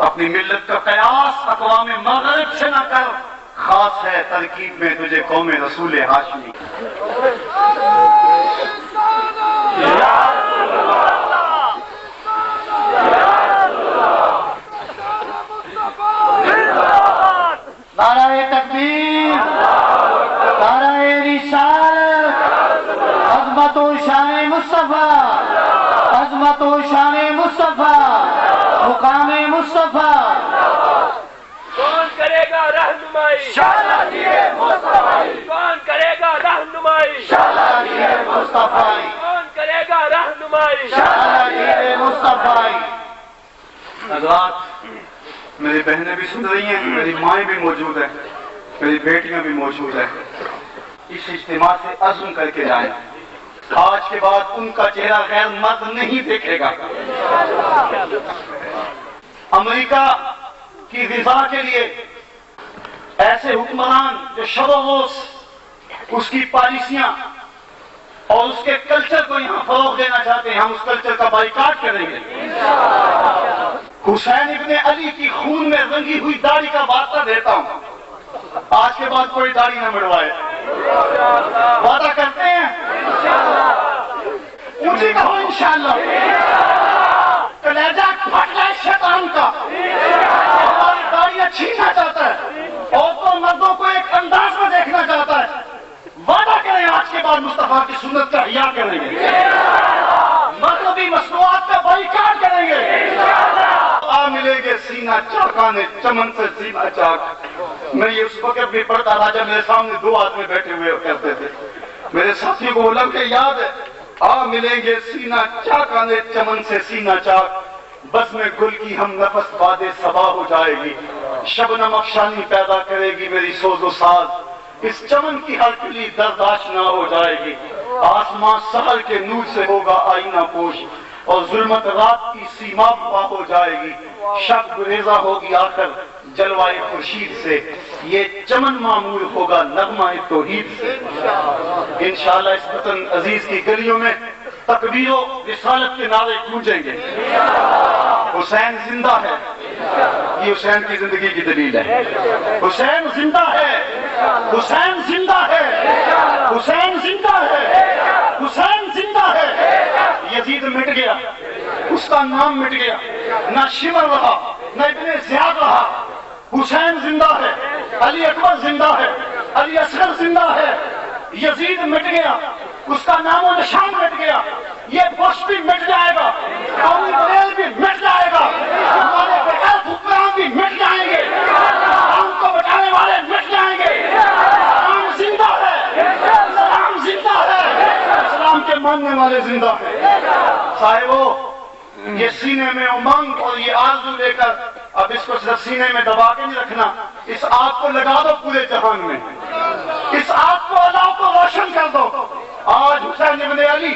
اپنی ملت کا قیاس اقوام مغرب سے نہ کر. خاص ہے ترکیب میں تجھے قوم رسول ہاشمی. شان عظمت و شان مصطفیٰ عظمت و شان مصطفیٰ مقام مصطفیٰ کون کرے گا رہنمائی شالا دیے مصطفیٰ کون کرے گا رہنمائی شالا دیے مصطفیٰ کون کرے گا رہنمائی شالا دیے مصطفیٰ حضرات میری بہنیں بھی سن رہی ہیں میری مائیں بھی موجود ہیں میری بیٹیاں بھی موجود ہیں اس اجتماع سے عزم کر کے جائیں آج کے بعد ان کا چہرہ غیر مرد نہیں دیکھے گا امریکہ کی رضا کے لیے ایسے حکمران جو شب و روز اس کی پالیسیاں اور اس کے کلچر کو یہاں فروغ دینا چاہتے ہیں ہم اس کلچر کا بائیکاٹ کریں گے حسین ابن علی کی خون میں رنگی ہوئی داڑھی کا واسطہ دیتا ہوں آج کے بعد کوئی داڑھی نہ مڑوائے وعدہ کرتے ہیں اونچی کہو انشاءاللہ کلیجہ پھٹ جائے شیطان کا ہماری داڑیاں چھیننا چاہتا ہے عورتوں مردوں کو ایک انداز میں دیکھنا چاہتا ہے وعدہ کریں آج کے بعد مصطفیٰ کی سنت کا احیاء کریں گے مذہبی مصنوعات کا بائیکاٹ کریں گے آ ملیں گے سینہ چاکانے چمن سے سینہ چاک میں یہ اس وقت بھی پڑھتا تھا جب میرے سامنے دو آدمی بیٹھے ہوئے کرتے تھے میرے ساتھی کو لمحے یاد ہے آ ملیں گے سینہ چاکانے چمن سے سینہ چاک بس میں گل کی ہم نفس باد صبا ہو جائے گی شبنم افشانی پیدا کرے گی میری سوز و ساز اس چمن کی ہر کلی درداشنا ہو جائے گی آسمان سحر کے نور سے ہوگا آئینہ پوش اور ظلمت رات کی سیما پا ہو جائے گی شب گریزہ ہوگی آخر جلوائے خورشید سے یہ چمن معمول ہوگا نغمہ توحید سے انشاءاللہ اس وطن عزیز کی گلیوں میں تکبیر و رسالت کے نعرے گونجیں گے حسین زندہ ہے یہ حسین کی زندگی کی دلیل ہے حسین زندہ ہے حسین زندہ ہے حسین زندہ ہے حسین زندہ ہے یزید مٹ گیا اس کا نام مٹ گیا نہ شمر رہا نہ ابن زیاد رہا حسین زندہ ہے علی اکبر زندہ ہے علی اصغر زندہ ہے یزید مٹ گیا اس کا نام و نشان مٹ گیا یہ بش بھی مٹ جائے گا قومی بریل بھی مٹ جائے گا ہمارے بغیر حکمران بھی مٹ جائیں گے ہم کو بچانے والے مٹ جائیں گے اسلام زندہ ہے اسلام زندہ ہے اسلام کے ماننے والے زندہ ہیں صاحبو یہ سینے میں امنگ اور یہ آرزو لے کر اب اس کو صرف سینے میں دبا کے نہیں رکھنا اس آگ کو لگا دو پورے جہان میں اس آگ کو اللہ کو روشن کر دو آج حسین ابن علی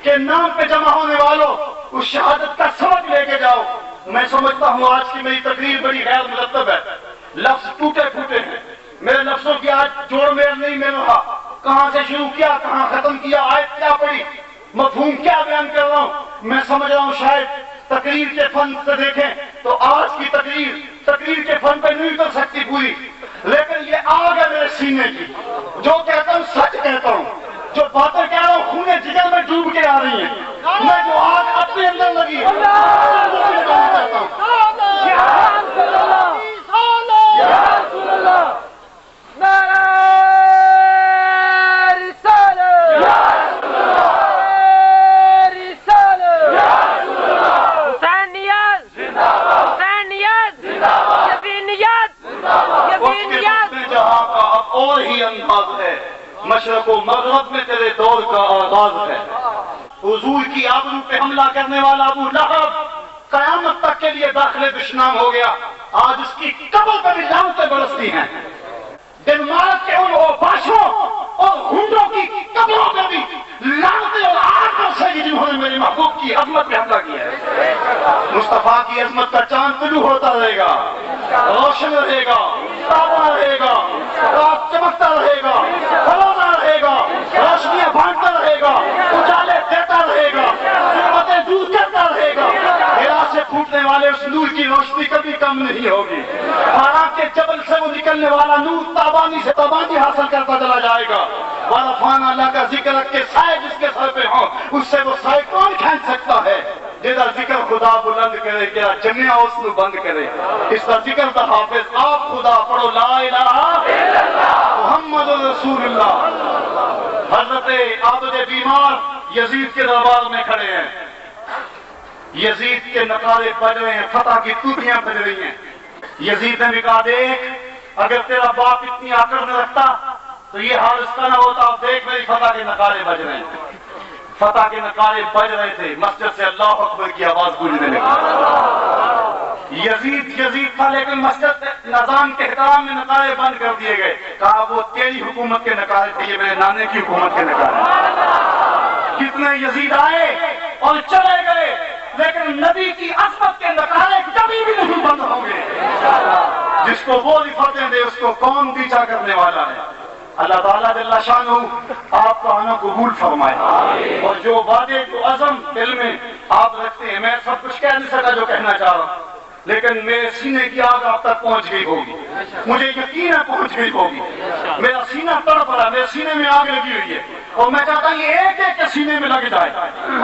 کے نام پہ جمع ہونے والوں اس شہادت کا سبق لے کے جاؤ میں سمجھتا ہوں آج کی میری تقریر بڑی غیر مرتب ہے لفظ ٹوٹے پھوٹے ہیں میرے لفظوں کی آج جوڑ میل نہیں میں رہا کہاں سے شروع کیا کہاں ختم کیا آیت کیا پڑھی مفہوم کیا بیان کر رہا ہوں میں سمجھ رہا ہوں شاید تقریر کے فن سے دیکھیں تو آج کی تقریر کے فن پہ نہیں کر سکتی پوری لیکن یہ آگ ہے میرے سینے کی جو کہتا ہوں سچ کہتا ہوں جو باتیں کہہ رہا ہوں خونے جگر میں ڈوب کے آ رہی ہیں میں جو آگ اپنے اندر لگی ہے کہتا ہوں اور ہی انداز ہے مشرق و مغرب میں تیرے دور کا آغاز ہے حضور کی آبرو پہ حملہ کرنے والا ابو لہب قیامت تک کے لیے داخل دشنام ہو گیا آج اس کی قبر پہ بھی لعنتیں برستی ہیں دنمارک کے ان اوباشوں اور ہنڈوں کی قبروں پہ بھی لعنتیں اور آگ برسے گی جنہوں نے میرے محبوب کی عظمت پہ حملہ کیا ہے مصطفیٰ کی عظمت کا چاند طلوع ہوتا رہے گا روشن رہے گا تابا رہے گا رات چمکتا رہے گا فروغ رہے گا روشنیاں بانٹتا رہے گا اجالے دیتا رہے گا ظلمتیں دور کرتا رہے گا ہرا سے پھوٹنے والے اس نور کی روشنی کبھی کم نہیں ہوگی ہارا کے جبل سے وہ نکلنے والا نور تابانی سے تابانی حاصل کرتا چلا جائے گا وارفان اللہ کا ذکر رکھ کے سائے جس کے سر پہ ہوں اس سے وہ سائے کون کھینچ سکتا ہے جدا ذکر خدا بلند کرے کیا جمعہ اس نو بند کرے اس کا ذکر کا حافظ آپ خدا پڑھو لا الہ الا اللہ محمد رسول اللہ حضرت عابد بیمار یزید کے دربار میں کھڑے ہیں، یزید کے نقارے بج رہے ہیں، فتح کی توتیاں بج رہی ہیں۔ یزید نے بھی کہا دیکھ اگر تیرا باپ اتنی آکڑ میں رکھتا تو یہ حال اس کا نہ ہوتا، دیکھ میری فتح کے نقارے بج رہے ہیں۔ فتح کے نقارے بج رہے تھے، مسجد سے اللہ اکبر کی آواز گونجنے لگی۔ یزید تھا لیکن مسجد نظام کے احترام میں نقارے بند کر دیے گئے، کہا وہ تیری حکومت کے نقارے تھے، یہ میرے نانے کی حکومت کے نقارے۔ کتنے یزید آئے اور چلے گئے لیکن نبی کی عظمت کے نقارے کبھی بھی نہیں بند ہوں گے۔ جس کو وہ فتح دے اس کو کون پیچھا کرنے والا ہے؟ اللہ تعالیٰ جل شانہ آپ کا آنا قبول فرمائے، اور جو وعدے جو عزم دل میں آپ رکھتے ہیں، میں سب کچھ کہہ نہیں سکا جو کہنا چاہ رہا ہوں، لیکن میرے سینے کی آگ آپ تک پہنچ گئی ہوگی، مجھے یقین ہے پہنچ گئی ہوگی۔ میرا سینہ تڑپ رہا ہے، میرے سینے میں آگ لگی ہوئی ہے، اور میں چاہتا ہوں یہ ایک ایک کے سینے میں لگ جائے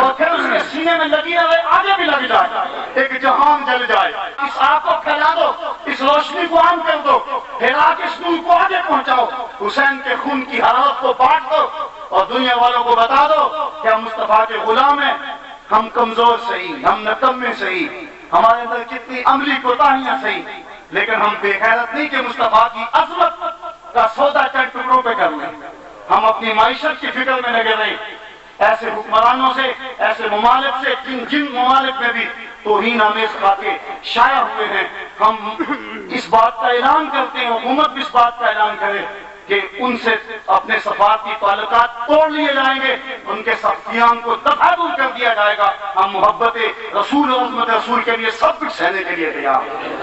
اور پھر اس کے سینے میں لگی رہے، آگے بھی لگ جائے، ایک جہان جل جائے۔ اس آگ کو پھیلا دو، اس روشنی کو عام کر دو، پھیلا کے اس نور کو آگے پہنچاؤ، حسین کے خون کی حرارت کو بانٹ دو اور دنیا والوں کو بتا دو کہ ہم مصطفیٰ کے غلام ہیں، ہم کمزور صحیح، ہم نکمے صحیح، ہمارے اندر کتنی عملی کوتاہیاں صحیح، لیکن ہم بے غیرت نہیں کہ مصطفیٰ کی عظمت کا سودا چند ٹکڑوں پہ کر لیں۔ ہم اپنی معیشت کی فکر میں لگے رہے، ایسے حکمرانوں سے، ایسے ممالک سے جن ممالک میں بھی توہین آمیز خاکے شائع ہوئے ہیں، ہم اس بات کا اعلان کرتے ہیں، حکومت بھی اس بات کا اعلان کرے کہ ان سے اپنے سفارتی تعلقات توڑ لیے جائیں گے، ان کے سختیان کو دفع دور کر دیا جائے گا۔ ہم محبت رسول اور عظمت رسول کے لیے سب کچھ سہنے کے لیے تیار ہیں۔